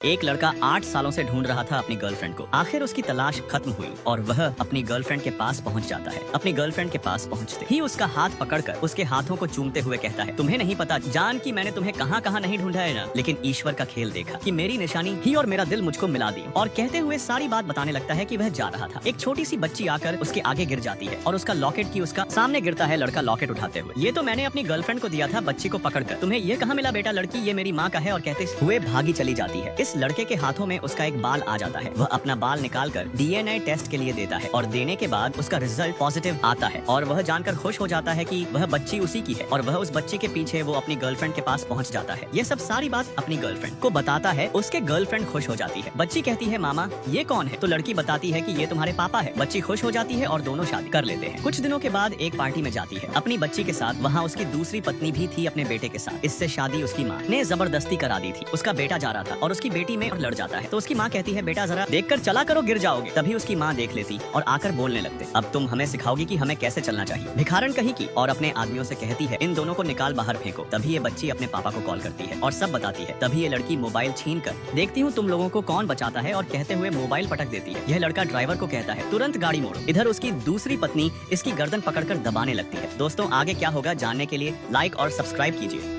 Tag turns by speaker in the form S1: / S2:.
S1: एक लड़का 8 सालों से ढूंढ रहा था अपनी गर्लफ्रेंड को। आखिर उसकी तलाश खत्म हुई और वह अपनी गर्लफ्रेंड के पास पहुंच जाता है। अपनी गर्लफ्रेंड के पास पहुंचते ही उसका हाथ पकड़कर उसके हाथों को चूमते हुए कहता है, तुम्हें नहीं पता जान कि मैंने तुम्हें कहां कहां नहीं ढूंढा है ना, लेकिन ईश्वर का खेल देखा कि मेरी निशानी ही और मेरा दिल मुझको मिला दी। और कहते हुए सारी बात बताने लगता है कि वह जा रहा था। एक छोटी सी बच्ची आकर उसके आगे गिर जाती है और उसका लॉकेट की उसका सामने गिरता है। लड़का लॉकेट उठाते हुए, ये तो मैंने अपनी गर्लफ्रेंड को दिया था बच्ची को पकड़कर, तुम्हें ये कहाँ मिला बेटा? लड़की, ये मेरी माँ का है। और कहते हुए भागी चली जाती है। इस लड़के के हाथों में उसका एक बाल आ जाता है। वह अपना बाल निकालकर डीएनए टेस्ट के लिए देता है और देने के बाद उसका रिजल्ट पॉजिटिव आता है और वह जानकर खुश हो जाता है कि वह बच्ची उसी की है और वह उस बच्ची के पीछे वो अपनी गर्लफ्रेंड के पास पहुंच जाता है। ये सब सारी बात अपनी गर्लफ्रेंड को बताता है। उसके गर्लफ्रेंड खुश हो जाती है। बच्ची कहती है, मामा ये कौन है? तो लड़की बताती है कि ये तुम्हारे पापा है। बच्ची खुश हो जाती है और दोनों शादी कर लेते हैं। कुछ दिनों के बाद एक पार्टी में जाती है अपनी बच्ची के साथ। वहाँ उसकी दूसरी पत्नी भी थी अपने बेटे के साथ। इससे शादी उसकी माँ ने जबरदस्ती करा दी थी। उसका बेटा जा रहा था और उसकी बेटी में लड़ जाता है। तो उसकी माँ कहती है, बेटा जरा देखकर चला करो, गिर जाओगे। तभी उसकी माँ देख लेती और आकर बोलने लगते, अब तुम हमें सिखाओगी कि हमें कैसे चलना चाहिए। भिखारन कहीं की और अपने आदमियों से कहती है, इन दोनों को निकाल बाहर फेंको। तभी ये बच्ची अपने पापा को कॉल करती है और सब बताती है। तभी ये लड़की मोबाइल छीन कर, देखती हूँ तुम लोगों को कौन बचाता है, और कहते हुए मोबाइल पटक देती है। यह लड़का ड्राइवर को कहता है, तुरंत गाड़ी मोड़ो। इधर उसकी दूसरी पत्नी इसकी गर्दन पकड़कर दबाने लगती है। दोस्तों आगे क्या होगा जानने के लिए लाइक और सब्सक्राइब कीजिए।